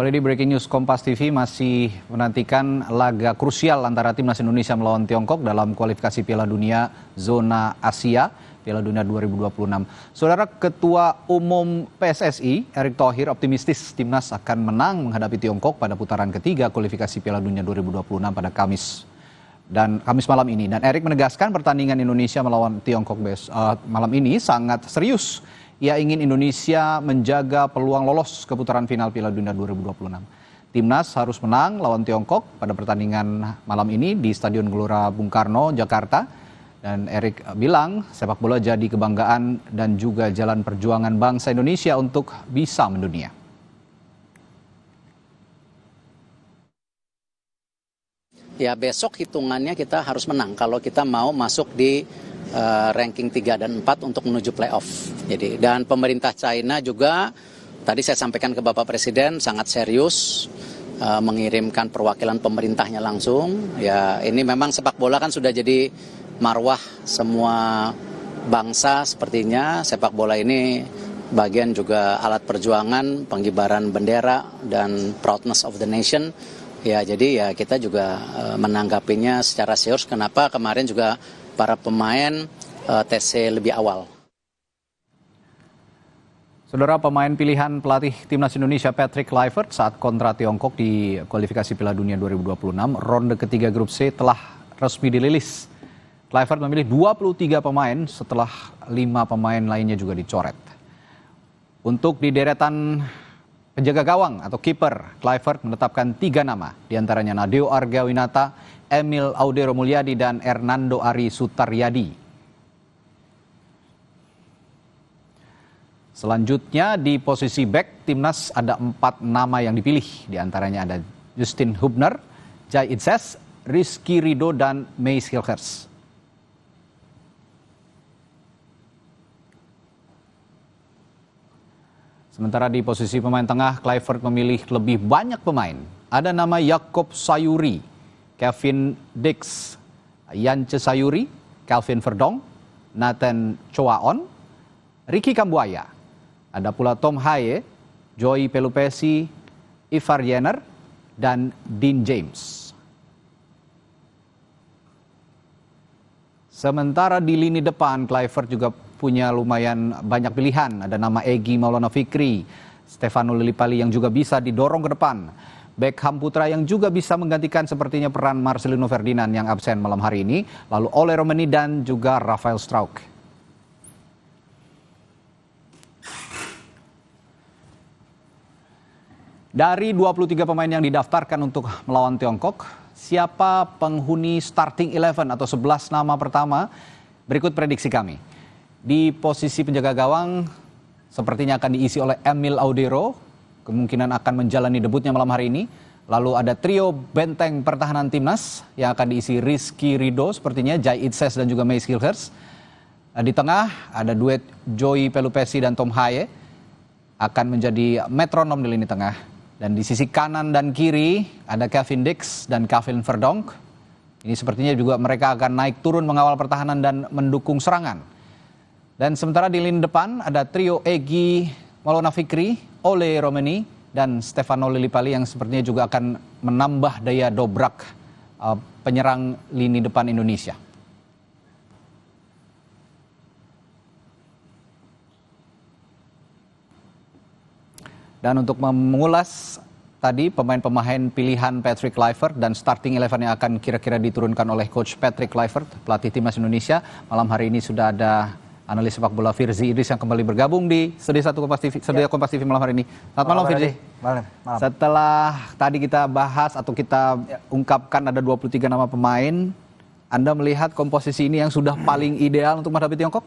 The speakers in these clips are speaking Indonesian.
Kembali di Breaking News Kompas TV masih menantikan laga krusial antara Timnas Indonesia melawan Tiongkok dalam kualifikasi Piala Dunia Zona Asia Piala Dunia 2026. Saudara Ketua Umum PSSI Erick Thohir optimistis Timnas akan menang menghadapi Tiongkok pada putaran ketiga kualifikasi Piala Dunia 2026 pada Kamis malam ini. Dan Erick menegaskan pertandingan Indonesia melawan Tiongkok malam ini sangat serius. Ia ingin Indonesia menjaga peluang lolos ke putaran final Piala Dunia 2026. Timnas harus menang lawan Tiongkok pada pertandingan malam ini di Stadion Gelora Bung Karno, Jakarta. Dan Erick bilang sepak bola jadi kebanggaan dan juga jalan perjuangan bangsa Indonesia untuk bisa mendunia. Ya besok hitungannya kita harus menang kalau kita mau masuk di ranking 3 dan 4 untuk menuju playoff. Jadi dan pemerintah China juga tadi saya sampaikan ke Bapak Presiden sangat serius mengirimkan perwakilan pemerintahnya langsung. Ya ini memang sepak bola kan sudah jadi marwah semua bangsa sepertinya. Sepak bola ini bagian juga alat perjuangan, pengkibaran bendera dan proudness of the nation. Ya jadi ya kita juga menanggapinya secara serius. Kenapa kemarin juga para pemain TC lebih awal. Saudara, pemain pilihan pelatih Timnas Indonesia Patrick Kluivert saat kontra Tiongkok di kualifikasi Piala Dunia 2026 ronde ketiga grup C telah resmi dirilis. Kluivert memilih 23 pemain setelah 5 pemain lainnya juga dicoret. Untuk di deretan penjaga gawang atau kiper, Kluivert menetapkan 3 nama, diantaranya Nadeo Argawinata, Emil Audero Mulyadi, dan Hernando Ari Sutaryadi. Selanjutnya di posisi bek, Timnas ada 4 nama yang dipilih. Diantaranya ada Justin Hubner, Jai Itses, Rizky Ridho, dan Meis Hilgers. Sementara di posisi pemain tengah, Kluivert memilih lebih banyak pemain. Ada nama Yakob Sayuri, Kevin Dix, Yance Sayuri, Calvin Verdong, Nathan Choaon, Ricky Kambuaya. Ada pula Tom Haye, Joey Pelupesi, Ivar Jenner, dan Dean James. Sementara di lini depan, Kluivert juga punya lumayan banyak pilihan. Ada nama Egy Maulana Fikri, Stefano Lillipali yang juga bisa didorong ke depan. Beckham Putra yang juga bisa menggantikan sepertinya peran Marcelino Ferdinand yang absen malam hari ini. Lalu Ole Romeni dan juga Rafael Struijk. Dari 23 pemain yang didaftarkan untuk melawan Tiongkok, siapa penghuni starting 11 atau 11 nama pertama? Berikut prediksi kami. Di posisi penjaga gawang sepertinya akan diisi oleh Emil Audero, kemungkinan akan menjalani debutnya malam hari ini. Lalu ada trio benteng pertahanan Timnas yang akan diisi Rizky Ridho sepertinya, Jai Itses dan juga Meis Hilgers. Di tengah ada duet Joey Pelupesi dan Tom Haye akan menjadi metronom di lini tengah. Dan di sisi kanan dan kiri ada Kevin Dix dan Calvin Verdong. Ini sepertinya juga mereka akan naik turun mengawal pertahanan dan mendukung serangan. Dan sementara di lini depan ada trio Egy Maulana Fikri, Ole Romeni, dan Stefano Lillipali yang sepertinya juga akan menambah daya dobrak penyerang lini depan Indonesia. Dan untuk mengulas tadi pemain-pemain pilihan Patrick Kluivert dan starting 11 yang akan kira-kira diturunkan oleh Coach Patrick Kluivert, pelatih Timnas Indonesia, malam hari ini sudah ada analis sepak bola Firzi Idris yang kembali bergabung di Studio 1 Kompas TV malam hari ini. Selamat malam Firzi. Malam. Setelah tadi kita bahas atau kita ungkapkan ada 23 nama pemain, Anda melihat komposisi ini yang sudah paling ideal untuk menghadapi Tiongkok?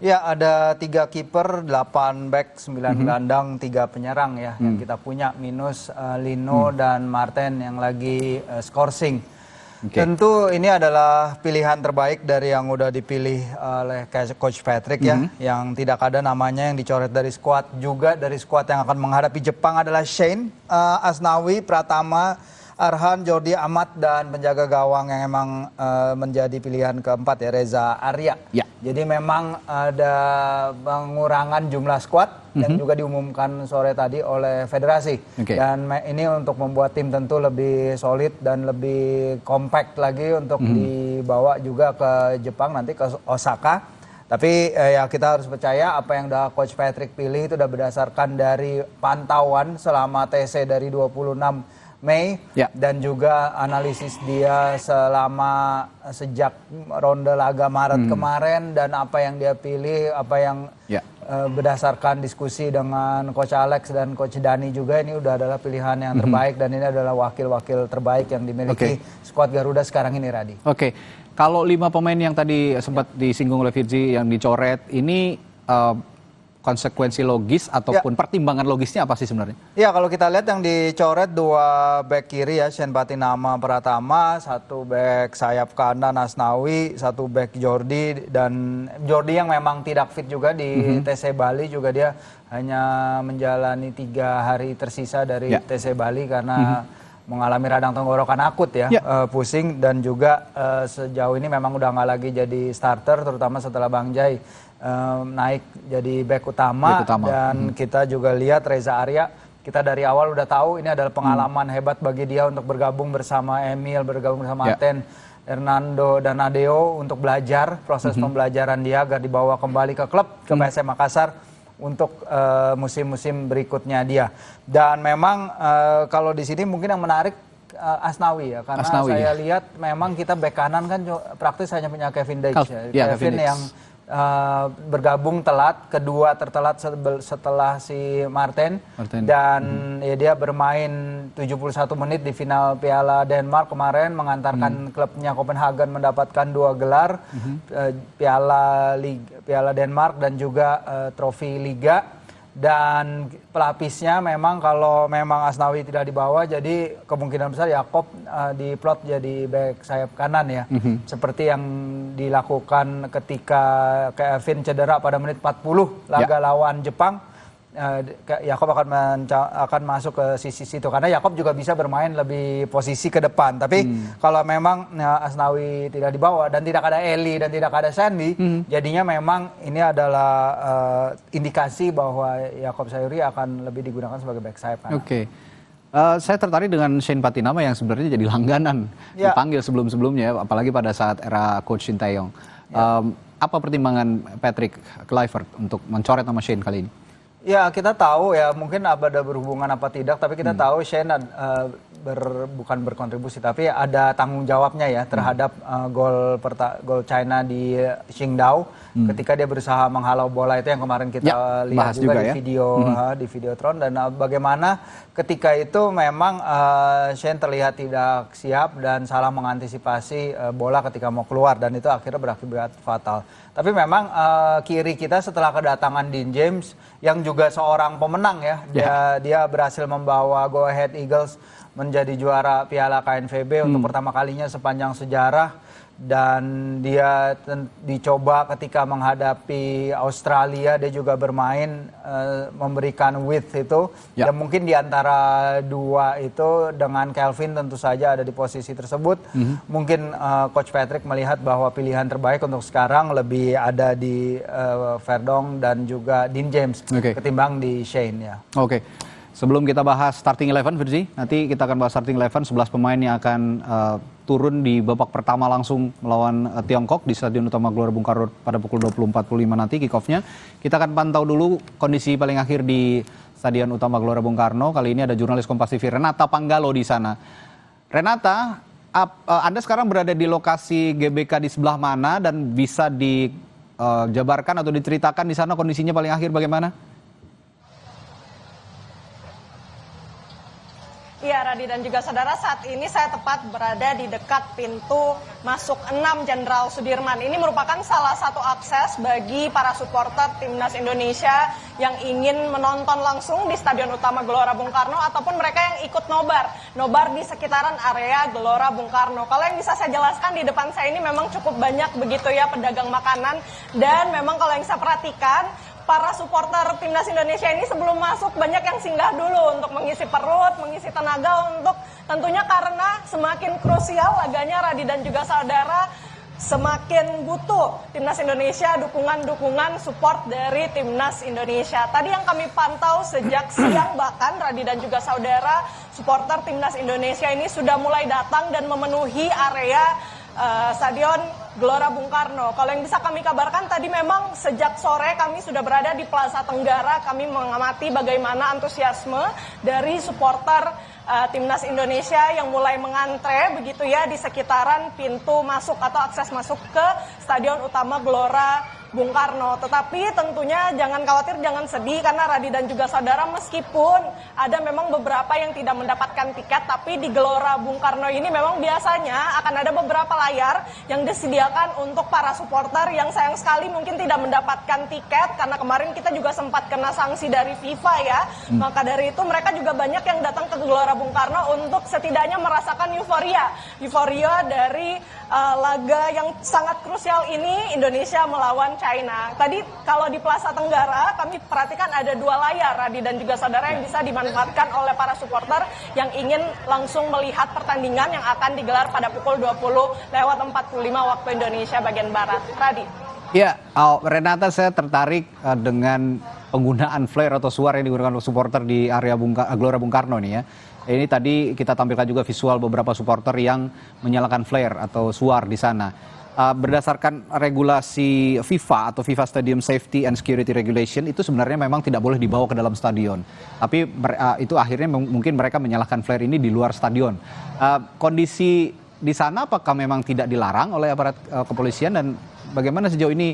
Ya, ada 3 kiper, 8 back, 9 gelandang, 3 penyerang ya yang kita punya, minus Lino dan Martin yang lagi scoring. Okay. Tentu ini adalah pilihan terbaik dari yang udah dipilih oleh Coach Patrick ya, yang tidak ada namanya yang dicoret dari skuad. Juga dari skuad yang akan menghadapi Jepang adalah Shane Asnawi, Pratama, Arhan, Jordi Amat, dan penjaga gawang yang emang menjadi pilihan keempat ya, Reza Arya. Ya. Jadi memang ada pengurangan jumlah skuad yang juga diumumkan sore tadi oleh federasi. Oke. Dan ini untuk membuat tim tentu lebih solid dan lebih compact lagi untuk dibawa juga ke Jepang nanti, ke Osaka. Tapi ya kita harus percaya apa yang udah Coach Patrick pilih itu udah berdasarkan dari pantauan selama TC dari 26 Mei Ya. dan juga analisis dia selama sejak ronde laga Maret kemarin dan apa yang dia pilih, apa yang Ya. berdasarkan diskusi dengan Coach Alex dan Coach Dani juga, ini udah adalah pilihan yang terbaik dan ini adalah wakil-wakil terbaik yang dimiliki skuad Garuda sekarang ini, Radi. Oke, kalau 5 pemain yang tadi sempat disinggung oleh Virji yang dicoret, ini konsekuensi logis ataupun pertimbangan logisnya apa sih sebenarnya? Ya, kalau kita lihat yang dicoret 2 back kiri ya, Shane Patinama Pratama, 1 back sayap kanan Asnawi, 1 back Jordi, dan Jordi yang memang tidak fit juga di TC Bali juga, dia hanya menjalani 3 hari tersisa dari TC Bali karena mengalami radang tenggorokan akut ya, pusing, dan juga sejauh ini memang udah nggak lagi jadi starter, terutama setelah Bang Jai naik jadi back utama. Dan kita juga lihat Reza Arya, kita dari awal udah tahu ini adalah pengalaman hebat bagi dia untuk bergabung bersama Emil, bergabung bersama Aten, Hernando, dan Adeo untuk belajar proses pembelajaran dia agar dibawa kembali ke klub, ke PSM Makassar untuk musim-musim berikutnya dia. Dan memang kalau di sini mungkin yang menarik Asnawi ya, karena saya lihat memang kita bek kanan kan praktis hanya punya Kevin Deitch ya. Kevin yang bergabung telat, kedua tertelat setelah si Martin. Dan ya dia bermain 71 menit di final Piala Denmark kemarin, mengantarkan klubnya Copenhagen mendapatkan 2 gelar, Piala Denmark dan juga trofi Liga. Dan pelapisnya memang kalau memang Asnawi tidak dibawa, jadi kemungkinan besar Yakob diplot jadi back sayap kanan ya. Seperti yang dilakukan ketika Kevin cedera pada menit 40 laga lawan Jepang. Yakob akan masuk ke sisi situ karena Yakob juga bisa bermain lebih posisi ke depan. Tapi kalau memang Asnawi tidak dibawa dan tidak ada Eli dan tidak ada Sandy, jadinya memang ini adalah indikasi bahwa Yakob Sayuri akan lebih digunakan sebagai back sayap kanan. Oke. Saya tertarik dengan Shane Patinama yang sebenarnya jadi langganan dipanggil sebelum-sebelumnya, apalagi pada saat era Coach Shin Tae-yong. Apa pertimbangan Patrick Kluivert untuk mencoret nama Shane kali ini? Ya, kita tahu ya, mungkin ada berhubungan apa tidak, tapi kita tahu Shane bukan berkontribusi, tapi ada tanggung jawabnya ya terhadap gol China di Qingdao ketika dia berusaha menghalau bola itu yang kemarin kita lihat juga di di Videotron. Dan bagaimana ketika itu memang Shane terlihat tidak siap dan salah mengantisipasi bola ketika mau keluar, dan itu akhirnya berakibat fatal. Tapi memang kiri kita setelah kedatangan Dean James yang juga seorang pemenang ya, dia berhasil membawa Go Ahead Eagles menjadi juara Piala KNVB untuk pertama kalinya sepanjang sejarah, dan dia dicoba ketika menghadapi Australia, dia juga bermain memberikan width itu, dan mungkin di antara 2 itu dengan Kelvin tentu saja ada di posisi tersebut. Mungkin Coach Patrick melihat bahwa pilihan terbaik untuk sekarang lebih ada di Verdong dan juga Dean James ketimbang di Shane ya. Oke. Sebelum kita bahas starting 11, Virji, nanti kita akan bahas starting 11, 11 pemain yang akan turun di babak pertama langsung melawan Tiongkok di Stadion Utama Gelora Bung Karno pada pukul 20.45 nanti kick-off-nya. Kita akan pantau dulu kondisi paling akhir di Stadion Utama Gelora Bung Karno. Kali ini ada jurnalis Kompas TV Renata Panggalo di sana. Renata, Anda sekarang berada di lokasi GBK di sebelah mana dan bisa dijabarkan atau diceritakan di sana kondisinya paling akhir bagaimana? Iya, Radi dan juga saudara, saat ini saya tepat berada di dekat pintu masuk 6 Jenderal Sudirman. Ini merupakan salah satu akses bagi para supporter Timnas Indonesia yang ingin menonton langsung di Stadion Utama Gelora Bung Karno ataupun mereka yang ikut nobar di sekitaran area Gelora Bung Karno. Kalau yang bisa saya jelaskan, di depan saya ini memang cukup banyak begitu ya pedagang makanan, dan memang kalau yang saya perhatikan para supporter timnas Indonesia ini sebelum masuk banyak yang singgah dulu untuk mengisi perut, mengisi tenaga untuk tentunya karena semakin krusial laganya Radi dan juga saudara, semakin butuh timnas Indonesia dukungan-dukungan support dari timnas Indonesia. Tadi yang kami pantau sejak siang bahkan Radi dan juga saudara, supporter timnas Indonesia ini sudah mulai datang dan memenuhi area Stadion Gelora Bung Karno. Kalau yang bisa kami kabarkan tadi memang sejak sore kami sudah berada di Plaza Tenggara, kami mengamati bagaimana antusiasme dari supporter timnas Indonesia yang mulai mengantre begitu ya di sekitaran pintu masuk atau akses masuk ke Stadion Utama Gelora Bung Karno. Tetapi tentunya jangan khawatir, jangan sedih karena Radi dan juga saudara meskipun ada memang beberapa yang tidak mendapatkan tiket, tapi di Gelora Bung Karno ini memang biasanya akan ada beberapa layar yang disediakan untuk para supporter yang sayang sekali mungkin tidak mendapatkan tiket karena kemarin kita juga sempat kena sanksi dari FIFA ya. Maka dari itu mereka juga banyak yang datang ke Gelora Bung Karno untuk setidaknya merasakan euforia dari laga yang sangat krusial ini, Indonesia melawan China. Tadi kalau di Plaza Tenggara kami perhatikan ada 2 layar Radi dan juga saudara yang bisa dimanfaatkan oleh para supporter yang ingin langsung melihat pertandingan yang akan digelar pada pukul 20:45 waktu Indonesia bagian Barat. Radi. Ya, Renata, saya tertarik dengan penggunaan flare atau suara yang digunakan oleh supporter di area Gelora Bung Karno nih ya. Ini tadi kita tampilkan juga visual beberapa supporter yang menyalakan flare atau suar di sana. Berdasarkan regulasi FIFA atau FIFA Stadium Safety and Security Regulation itu sebenarnya memang tidak boleh dibawa ke dalam stadion. Tapi itu akhirnya mungkin mereka menyalakan flare ini di luar stadion. Kondisi di sana apakah memang tidak dilarang oleh aparat kepolisian dan bagaimana sejauh ini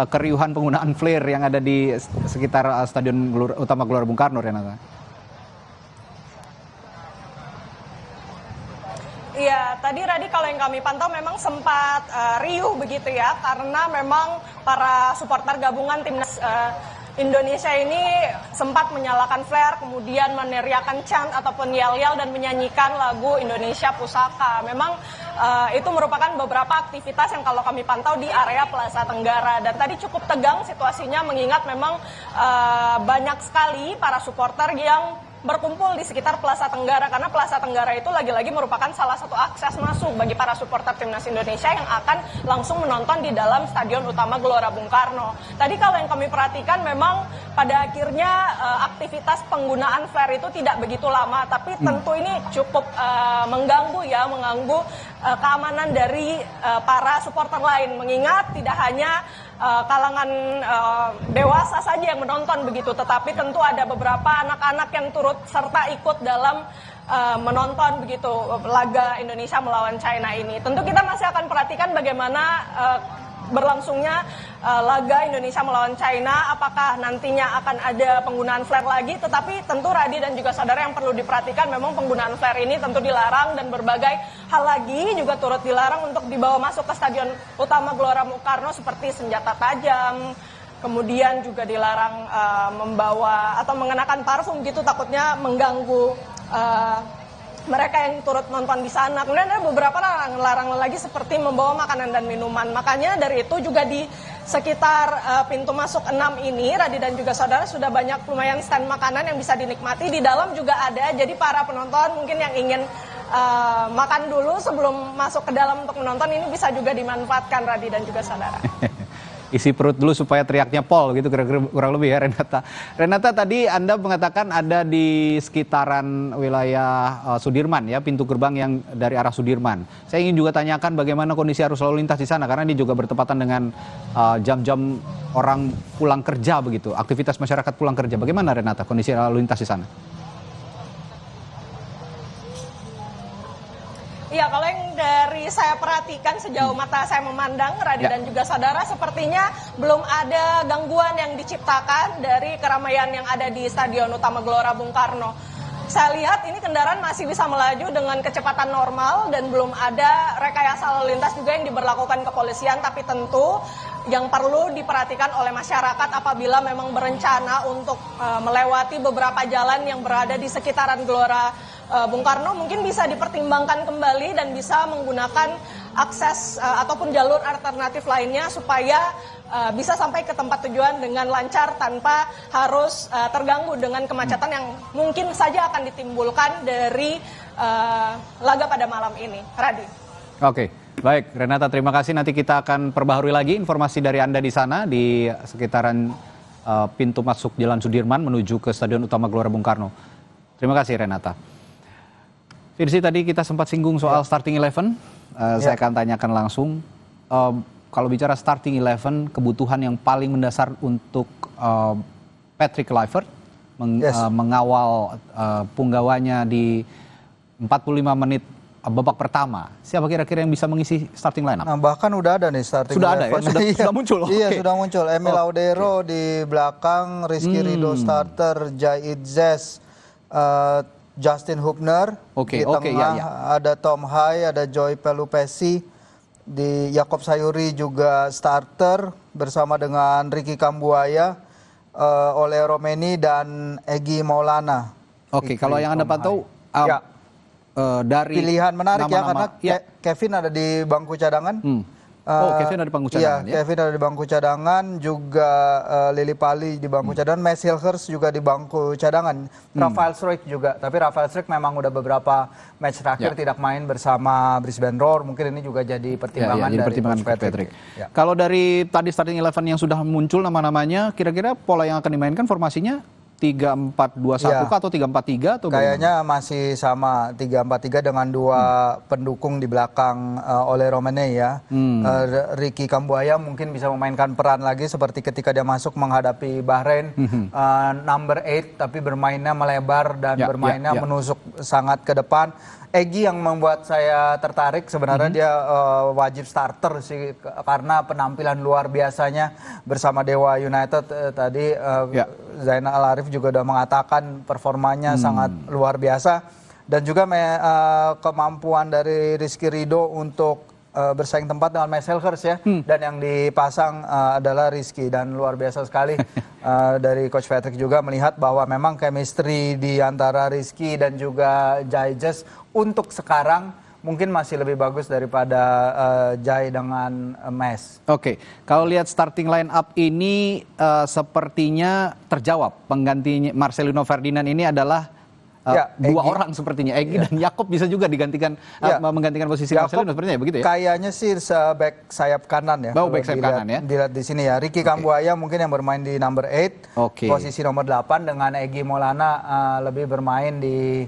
keriuhan penggunaan flare yang ada di sekitar Stadion Utama Gelora Bung Karno, Renata? Iya, tadi Radi kalau yang kami pantau memang sempat riuh begitu ya, karena memang para supporter gabungan timnas Indonesia ini sempat menyalakan flare, kemudian meneriakan chant ataupun yel-yel dan menyanyikan lagu Indonesia Pusaka. Memang itu merupakan beberapa aktivitas yang kalau kami pantau di area Plaza Tenggara. Dan tadi cukup tegang situasinya mengingat memang banyak sekali para supporter yang berkumpul di sekitar Plaza Tenggara karena Plaza Tenggara itu lagi-lagi merupakan salah satu akses masuk bagi para supporter timnas Indonesia yang akan langsung menonton di dalam Stadion Utama Gelora Bung Karno. Tadi kalau yang kami perhatikan memang pada akhirnya aktivitas penggunaan flare itu tidak begitu lama, tapi tentu ini cukup mengganggu keamanan dari para supporter lain, mengingat tidak hanya kalangan dewasa saja yang menonton begitu, tetapi tentu ada beberapa anak-anak yang turut serta ikut dalam menonton begitu laga Indonesia melawan China ini. Tentu kita masih akan perhatikan bagaimana berlangsungnya laga Indonesia melawan China, apakah nantinya akan ada penggunaan flare lagi, tetapi tentu Radi dan juga saudara yang perlu diperhatikan memang penggunaan flare ini tentu dilarang dan berbagai hal lagi juga turut dilarang untuk dibawa masuk ke Stadion Utama Gelora Bung Karno seperti senjata tajam, kemudian juga dilarang membawa atau mengenakan parfum gitu, takutnya mengganggu mereka yang turut nonton di sana. Kemudian ada beberapa larangan lagi seperti membawa makanan dan minuman. Makanya dari itu juga di sekitar pintu masuk 6 ini, Radi dan juga saudara, sudah banyak lumayan stand makanan yang bisa dinikmati. Di dalam juga ada, jadi para penonton mungkin yang ingin makan dulu sebelum masuk ke dalam untuk menonton ini bisa juga dimanfaatkan, Radi dan juga saudara. Isi perut dulu supaya teriaknya Pol gitu kurang lebih ya, Renata. Renata, tadi Anda mengatakan ada di sekitaran wilayah Sudirman ya, pintu gerbang yang dari arah Sudirman. Saya ingin juga tanyakan bagaimana kondisi arus lalu lintas di sana karena ini juga bertepatan dengan jam-jam orang pulang kerja begitu, aktivitas masyarakat pulang kerja. Bagaimana Renata kondisi lalu lintas di sana? Iya, kalau yang dari saya perhatikan sejauh mata saya memandang, Radi dan juga saudara, sepertinya belum ada gangguan yang diciptakan dari keramaian yang ada di Stadion Utama Gelora Bung Karno. Saya lihat ini kendaraan masih bisa melaju dengan kecepatan normal dan belum ada rekayasa lalu lintas juga yang diberlakukan kepolisian, tapi tentu yang perlu diperhatikan oleh masyarakat apabila memang berencana untuk melewati beberapa jalan yang berada di sekitaran Gelora Bung Karno mungkin bisa dipertimbangkan kembali dan bisa menggunakan akses ataupun jalur alternatif lainnya supaya bisa sampai ke tempat tujuan dengan lancar tanpa harus terganggu dengan kemacetan yang mungkin saja akan ditimbulkan dari laga pada malam ini. Radi. Oke, baik Renata, terima kasih. Nanti kita akan perbaharui lagi informasi dari Anda di sana di sekitaran pintu masuk Jalan Sudirman menuju ke Stadion Utama Gelora Bung Karno. Terima kasih Renata. Firsi, tadi kita sempat singgung soal starting 11. Saya akan tanyakan langsung. Kalau bicara starting 11, kebutuhan yang paling mendasar untuk Patrick Kluivert mengawal punggawanya di 45 menit babak pertama. Siapa kira-kira yang bisa mengisi starting lineup? Nah, bahkan udah ada nih starting sudah 11. Ada ya? Sudah muncul? Iya, sudah muncul. Emil Laudero di belakang, Rizky Ridho starter, Jai Itzes, Justin Hubner. Di tengah ada Tom Hai, ada Joy Pelupesi. Di Yakob Sayuri juga starter bersama dengan Ricky Kambuaya, Ole Romeni dan Egy Maulana. Oke, kalau yang Anda pantau dari pilihan menarik nama-nama, karena Kevin ada di bangku cadangan. Kevin ada di bangku cadangan ya? Kevin ada di bangku cadangan, juga Lily Pali di bangku cadangan, Max Hilgers juga di bangku cadangan, Rafael Struijk juga. Tapi Rafael Struijk memang udah beberapa match terakhir tidak main bersama Brisbane Roar. Mungkin ini juga jadi pertimbangan dari Coach Patrick. Kalau dari tadi starting 11 yang sudah muncul nama-namanya, kira-kira pola yang akan dimainkan formasinya 3-4-2-1 atau 3-4-3 atau kayaknya masih sama 3-4-3 dengan dua pendukung di belakang Ole Romeni ya. Ricky Kambuaya mungkin bisa memainkan peran lagi seperti ketika dia masuk menghadapi Bahrain, number 8 tapi bermainnya melebar dan bermainnya menusuk sangat ke depan. Egy yang membuat saya tertarik sebenarnya dia wajib starter sih karena penampilan luar biasanya bersama Dewa United tadi. Zainal Arif juga sudah mengatakan performanya sangat luar biasa dan juga kemampuan dari Rizky Ridho untuk bersaing tempat dengan Max Hilgers ya, dan yang dipasang adalah Rizky, dan luar biasa sekali dari Coach Patrick juga melihat bahwa memang chemistry di antara Rizky dan juga Jai Itzes untuk sekarang mungkin masih lebih bagus daripada Jai dengan Mes. Oke, kalau lihat starting line up ini sepertinya terjawab. Pengganti Marcelino Ferdinand ini adalah dua orang sepertinya. Egy dan Yakob bisa juga digantikan menggantikan posisi Marcelino sepertinya begitu ya? Kayaknya sih back sayap kanan ya. Back sayap kanan ya. Dilihat di sini ya. Ricky Kambuaya mungkin yang bermain di number 8, posisi nomor 8 dengan Egy Maulana lebih bermain di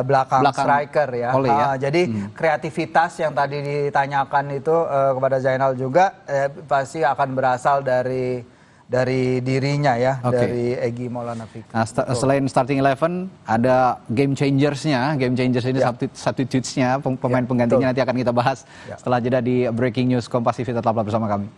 belakang striker ya. Jadi kreativitas yang tadi ditanyakan itu kepada Zainal juga pasti akan berasal dari dirinya ya, dari Egy Maulana Fikri. Nah, selain starting 11 ada game changersnya. Game changers ini substitutes-nya, pemain penggantinya nanti akan kita bahas setelah jeda di Breaking News Kompas TV. Tetaplah bersama kami.